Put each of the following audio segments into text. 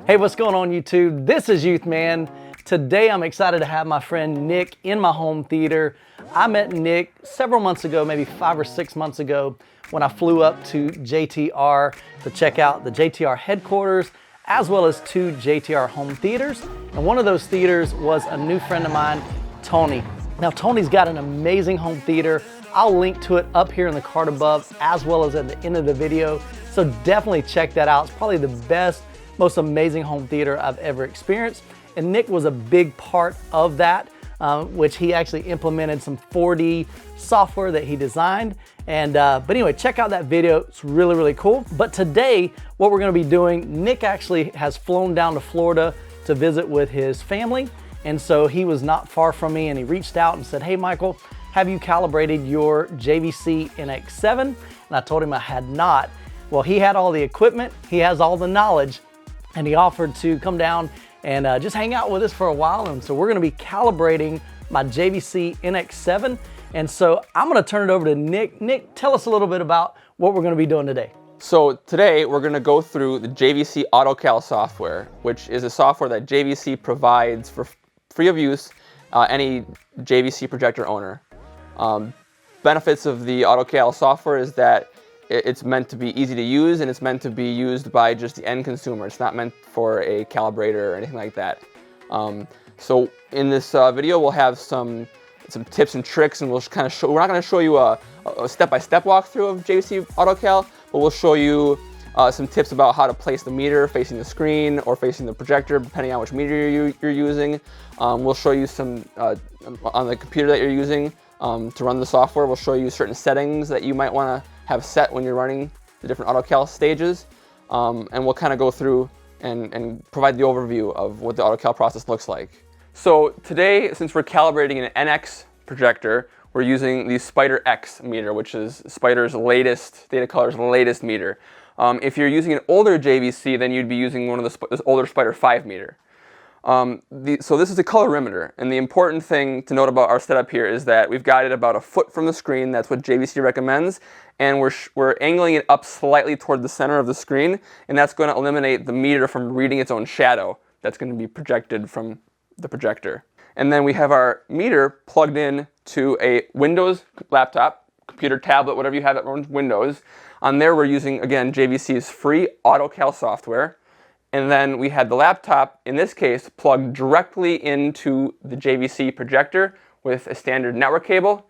Hey, what's going on YouTube? This is Youthman. Today I'm excited to have my friend Nick in my home theater. I met Nick several months ago, maybe 5 or 6 months ago, when I flew up to JTR to check out the JTR headquarters as well as 2 JTR home theaters. And one of those theaters was a new friend of mine, Tony. Now Tony's got an amazing home theater. I'll link to it up here in the card above as well as at the end of the video. So definitely check that out. It's probably the best, most amazing home theater I've ever experienced. And Nick was a big part of that, which he actually implemented some 4D software that he designed. And but anyway, check out that video. It's really, really cool. But today, what we're gonna be doing, Nick actually has flown down to Florida to visit with his family. And so he was not far from me and he reached out and said, hey, Michael, have you calibrated your JVC NX7? And I told him I had not. Well, he had all the equipment, he has all the knowledge, and he offered to come down and just hang out with us for a while. And so we're gonna be calibrating my JVC NX7. And so I'm gonna turn it over to Nick. Nick, tell us a little bit about what we're gonna be doing today. So today we're gonna go through the JVC Autocal software, which is a software that JVC provides for free of use any JVC projector owner. Benefits of the Autocal software is that it's meant to be easy to use and it's meant to be used by just the end consumer. It's not meant for a calibrator or anything like that. So in this video we'll have some tips and tricks, and we'll kind of show, we're not going to show you a step-by-step walkthrough of JVC Autocal, but we'll show you some tips about how to place the meter facing the screen or facing the projector, depending on which meter you're using. We'll show you some, on the computer that you're using to run the software, we'll show you certain settings that you might want to have set when you're running the different Autocal stages. And we'll kind of go through and provide the overview of what the Autocal process looks like. So today, since we're calibrating an NX projector, we're using the Spider X meter, which is Spider's latest, Datacolor's latest meter. If you're using an older JVC, then you'd be using one of this older Spider 5 meter. So this is a colorimeter, and the important thing to note about our setup here is that we've got it about a foot from the screen. That's what JVC recommends, and we're angling it up slightly toward the center of the screen, and that's going to eliminate the meter from reading its own shadow that's going to be projected from the projector. And then we have our meter plugged in to a Windows laptop, computer, tablet, whatever you have that runs Windows. On there we're using, again, JVC's free Autocal software. And then we had the laptop, in this case, plugged directly into the JVC projector with a standard network cable.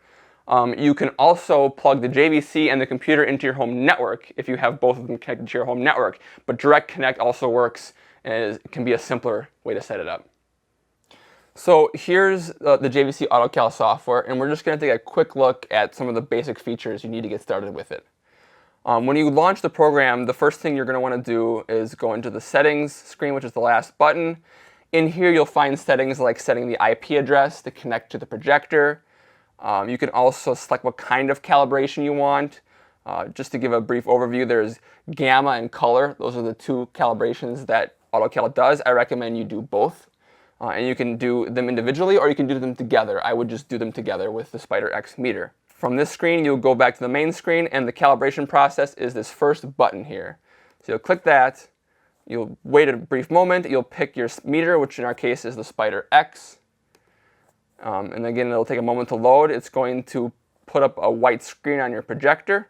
You can also plug the JVC and the computer into your home network if you have both of them connected to your home network. But direct connect also works, and it can be a simpler way to set it up. So here's the JVC Autocal software, and we're just going to take a quick look at some of the basic features you need to get started with it. When you launch the program, the first thing you're going to want to do is go into the settings screen, which is the last button. In here you'll find settings like setting the IP address to connect to the projector. You can also select what kind of calibration you want. Just to give a brief overview, there's gamma and color. Those are the 2 calibrations that Autocal does. I recommend you do both. And you can do them individually or you can do them together. I would just do them together with the Spider X meter. From this screen, you'll go back to the main screen, and the calibration process is this first button here. So you'll click that, you'll wait a brief moment, you'll pick your meter, which in our case is the Spider X. And again, it'll take a moment to load. It's going to put up a white screen on your projector.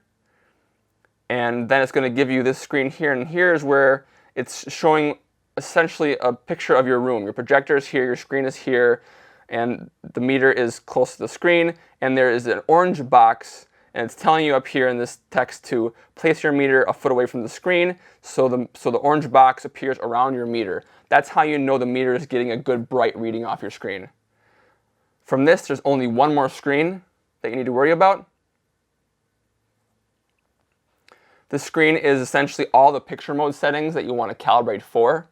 And then it's going to give you this screen here, and here is where it's showing essentially a picture of your room. Your projector is here, your screen is here, and the meter is close to the screen, and there is an orange box, and it's telling you up here in this text to place your meter a foot away from the screen, so the orange box appears around your meter. That's how you know the meter is getting a good bright reading off your screen. From this, there's only one more screen that you need to worry about. This screen is essentially all the picture mode settings that you want to calibrate for.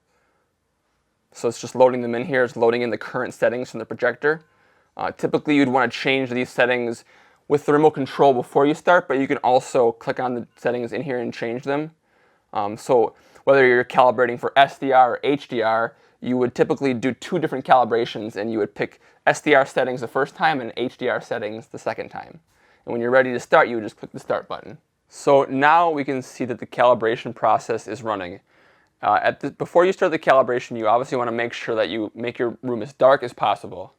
So it's just loading them in here. It's loading in the current settings from the projector. Typically, you'd want to change these settings with the remote control before you start, but you can also click on the settings in here and change them. So whether you're calibrating for SDR or HDR, you would typically do 2 different calibrations, and you would pick SDR settings the first time and HDR settings the second time. And when you're ready to start, you would just click the start button. So now we can see that the calibration process is running. Before you start the calibration, you obviously want to make sure that you make your room as dark as possible.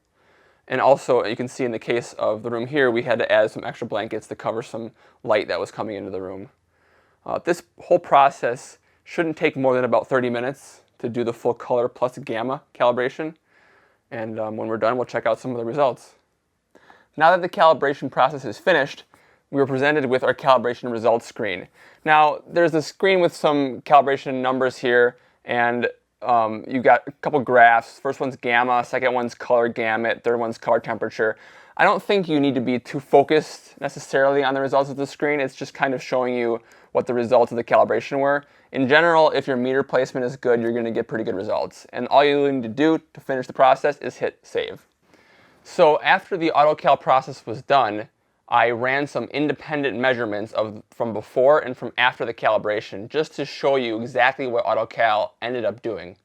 And also, you can see in the case of the room here, we had to add some extra blankets to cover some light that was coming into the room. This whole process shouldn't take more than about 30 minutes to do the full color plus gamma calibration. And when we're done, we'll check out some of the results. Now that the calibration process is finished, we were presented with our calibration results screen. Now, there's a screen with some calibration numbers here, and you've got a couple graphs. First one's gamma, second one's color gamut, third one's color temperature. I don't think you need to be too focused necessarily on the results of the screen. It's just kind of showing you what the results of the calibration were. In general, if your meter placement is good, you're going to get pretty good results. And all you need to do to finish the process is hit save. So after the Autocal process was done, I ran some independent measurements from before and from after the calibration just to show you exactly what Autocal ended up doing.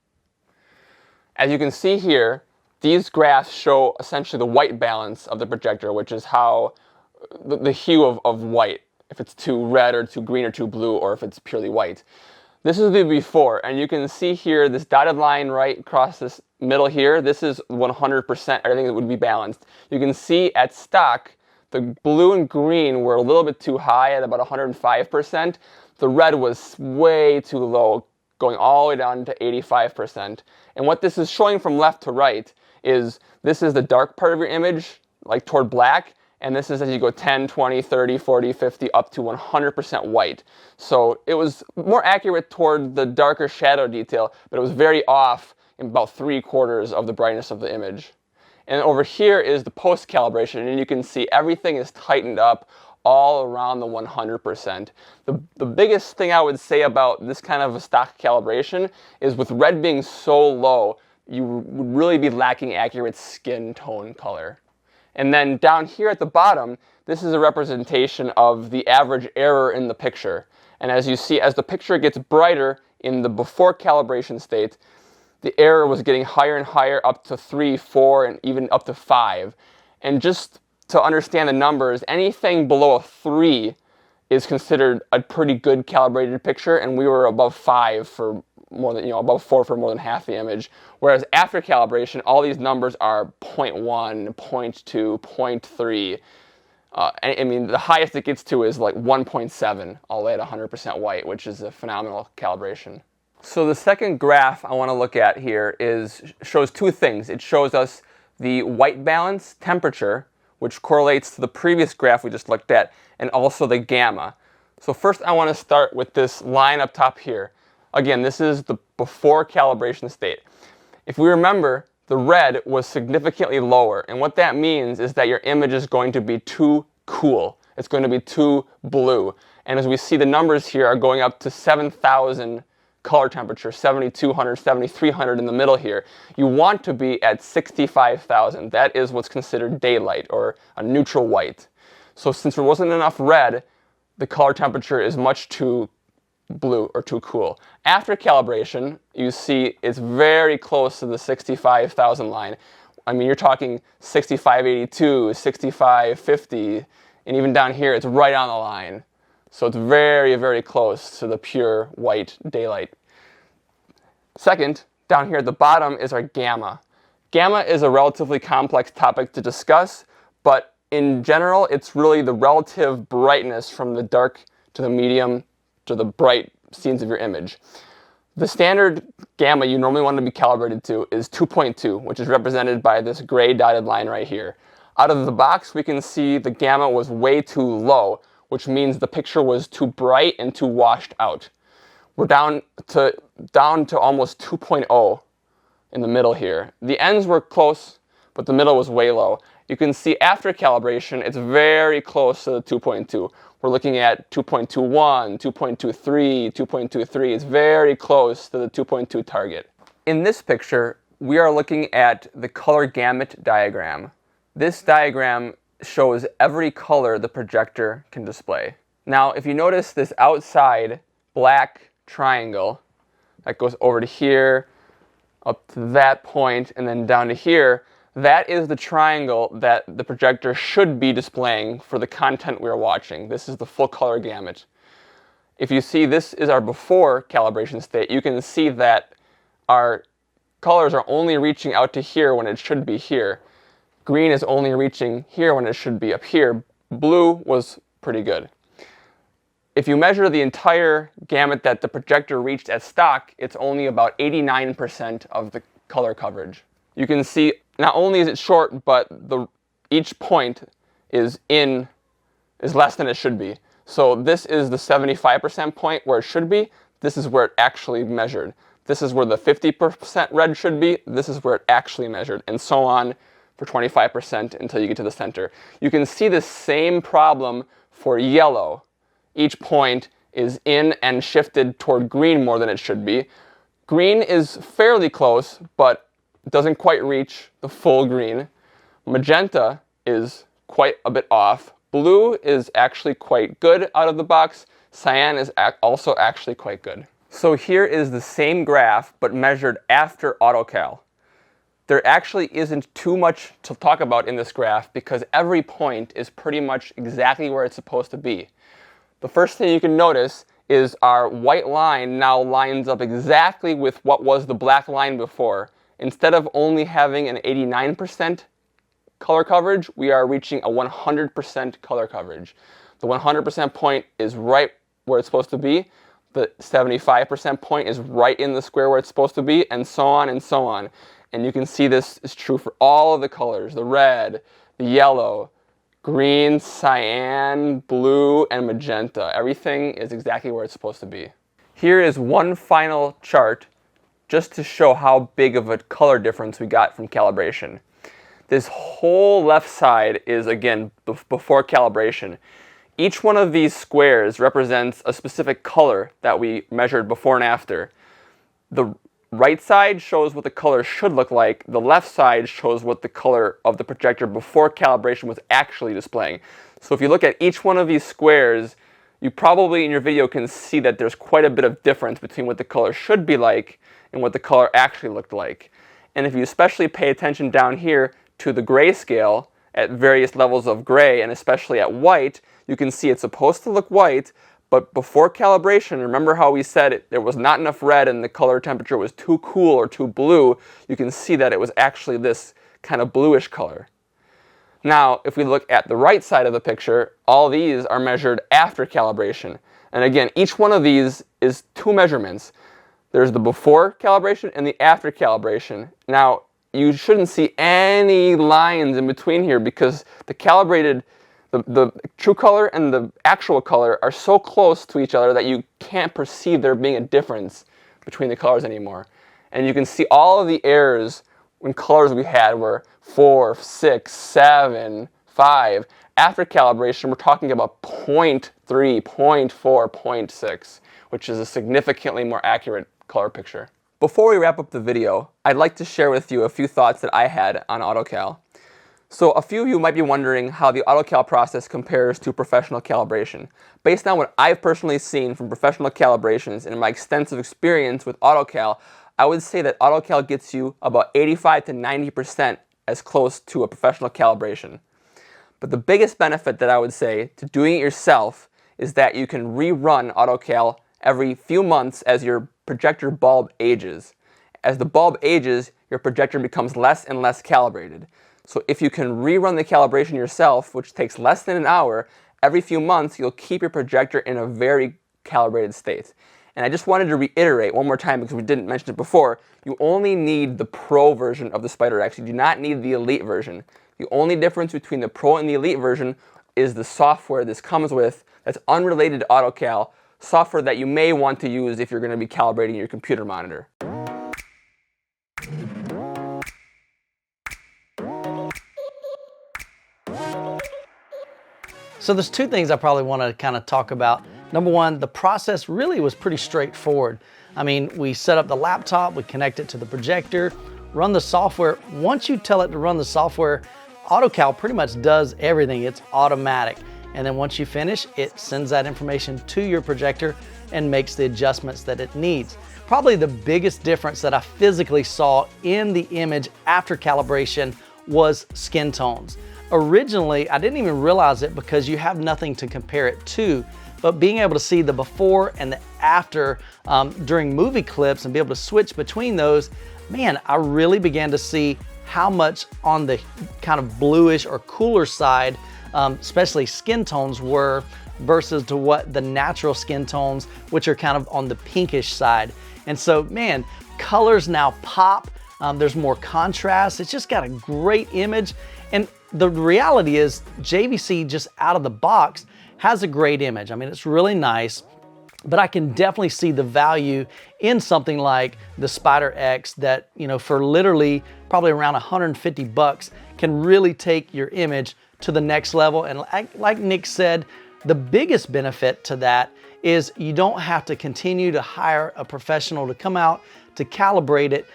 As you can see here, these graphs show essentially the white balance of the projector, which is how the hue of white, if it's too red or too green or too blue, or if it's purely white. This is the before, and you can see here this dotted line right across this middle here. This is 100%, everything would be balanced. You can see at stock, the blue and green were a little bit too high at about 105%. The red was way too low, going all the way down to 85%. And what this is showing from left to right is this is the dark part of your image, like toward black, and this is as you go 10, 20, 30, 40, 50, up to 100% white. So it was more accurate toward the darker shadow detail, but it was very off in about 3/4 of the brightness of the image. And over here is the post-calibration, and you can see everything is tightened up all around the 100%. The biggest thing I would say about this kind of a stock calibration is with red being so low, you would really be lacking accurate skin tone color. And then down here at the bottom, this is a representation of the average error in the picture. And as you see, as the picture gets brighter in the before calibration state, the error was getting higher and higher, up to 3, 4, and even up to 5. And just to understand the numbers, anything below a 3 is considered a pretty good calibrated picture, and we were above 5 for more than, above 4 for more than half the image. Whereas after calibration, all these numbers are 0.1, 0.2, 0.3. I mean, the highest it gets to is like 1.7, all the way at 100% white, which is a phenomenal calibration. So the second graph I want to look at here shows two things. It shows us the white balance temperature, which correlates to the previous graph we just looked at, and also the gamma. So first I want to start with this line up top here. Again, this is the before calibration state. If we remember, the red was significantly lower, and what that means is that your image is going to be too cool. It's going to be too blue. And as we see, the numbers here are going up to 7,000 color temperature, 7,200, 7,300 in the middle here. You want to be at 65,000. That is what's considered daylight, or a neutral white. So since there wasn't enough red, the color temperature is much too blue or too cool. After calibration, you see it's very close to the 65,000 line. I mean, you're talking 6582, 6550, and even down here, it's right on the line. So it's very, very close to the pure white daylight. Second, down here at the bottom is our gamma. Gamma is a relatively complex topic to discuss, but in general, it's really the relative brightness from the dark to the medium to the bright scenes of your image. The standard gamma you normally want to be calibrated to is 2.2, which is represented by this gray dotted line right here. Out of the box, we can see the gamma was way too low, which means the picture was too bright and too washed out. We're down to almost 2.0 in the middle here. The ends were close, but the middle was way low. You can see after calibration, it's very close to the 2.2. We're looking at 2.21, 2.23, 2.23. It's very close to the 2.2 target. In this picture, we are looking at the color gamut diagram. This diagram shows every color the projector can display. Now, if you notice this outside black triangle that goes over to here, up to that point, and then down to here, that is the triangle that the projector should be displaying for the content we're watching. This is the full color gamut. If you see this is our before calibration state, you can see that our colors are only reaching out to here when it should be here. Green is only reaching here when it should be up here. Blue was pretty good. If you measure the entire gamut that the projector reached at stock, it's only about 89% of the color coverage. You can see not only is it short, but each point is less than it should be. So this is the 75% point where it should be. This is where it actually measured. This is where the 50% red should be. This is where it actually measured, and so on for 25% until you get to the center. You can see the same problem for yellow. Each point is in and shifted toward green more than it should be. Green is fairly close, but doesn't quite reach the full green. Magenta is quite a bit off. Blue is actually quite good out of the box. Cyan is also actually quite good. So here is the same graph, but measured after Autocal. There actually isn't too much to talk about in this graph because every point is pretty much exactly where it's supposed to be. The first thing you can notice is our white line now lines up exactly with what was the black line before. Instead of only having an 89% color coverage, we are reaching a 100% color coverage. The 100% point is right where it's supposed to be. The 75% point is right in the square where it's supposed to be, and so on and so on. And you can see this is true for all of the colors, the red, the yellow, green, cyan, blue, and magenta. Everything is exactly where it's supposed to be. Here is one final chart just to show how big of a color difference we got from calibration. This whole left side is, again, before calibration. Each one of these squares represents a specific color that we measured before and after. The right side shows what the color should look like. The left side shows what the color of the projector before calibration was actually displaying. So if you look at each one of these squares, you probably in your video can see that there's quite a bit of difference between what the color should be like and what the color actually looked like. And if you especially pay attention down here to the grayscale at various levels of gray, and especially at white, you can see it's supposed to look white, but before calibration, remember how we said there was not enough red and the color temperature was too cool or too blue, you can see that it was actually this kind of bluish color. Now, if we look at the right side of the picture, all these are measured after calibration. And again, each one of these is two measurements. There's the before calibration and the after calibration. Now, you shouldn't see any lines in between here because the calibrated, the true color and the actual color are so close to each other that you can't perceive there being a difference between the colors anymore. And you can see all of the errors when colors we had were 4, 6, 7, 5. After calibration, we're talking about 0.3, 0.4, 0.6, which is a significantly more accurate color picture. Before we wrap up the video, I'd like to share with you a few thoughts that I had on Autocal. So a few of you might be wondering how the Autocal process compares to professional calibration. Based on what I've personally seen from professional calibrations and my extensive experience with Autocal, I would say that Autocal gets you about 85 to 90% as close to a professional calibration. But the biggest benefit that I would say to doing it yourself is that you can rerun Autocal every few months as your projector bulb ages. As the bulb ages, your projector becomes less and less calibrated. So if you can rerun the calibration yourself, which takes less than an hour, every few months you'll keep your projector in a very calibrated state. And I just wanted to reiterate one more time because we didn't mention it before, you only need the Pro version of the SpiderX. You do not need the Elite version. The only difference between the Pro and the Elite version is the software this comes with that's unrelated to Autocal, software that you may want to use if you're going to be calibrating your computer monitor. So there's two things I probably want to kind of talk about. Number one, the process really was pretty straightforward. I mean, we set up the laptop, we connect it to the projector, run the software. Once you tell it to run the software, Autocal pretty much does everything. It's automatic. And then once you finish, it sends that information to your projector and makes the adjustments that it needs. Probably the biggest difference that I physically saw in the image after calibration was skin tones. Originally, I didn't even realize it because you have nothing to compare it to. but being able to see the before and the after during movie clips and be able to switch between those, man, I really began to see how much on the kind of bluish or cooler side, especially skin tones were versus to what the natural skin tones, which are kind of on the pinkish side. And so, man, colors now pop. There's more contrast. It's just got a great image. And the reality is JVC just out of the box has a great image. I mean, it's really nice, but I can definitely see the value in something like the Spider X that, you know, for literally probably around 150 bucks can really take your image to the next level. And like Nick said, the biggest benefit to that is you don't have to continue to hire a professional to come out to calibrate it.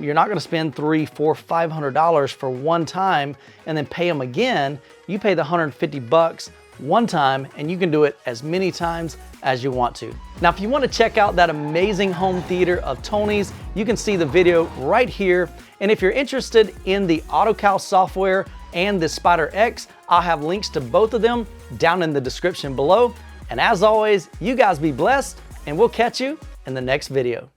You're not gonna spend $300, $400, $500 for one time and then pay them again. You pay the 150 bucks one time and you can do it as many times as you want to. Now, if you want to check out that amazing home theater of Tony's, you can see the video right here. And if you're interested in the Autocal software and the Spider X, I'll have links to both of them down in the description below. And as always, you guys be blessed, and we'll catch you in the next video.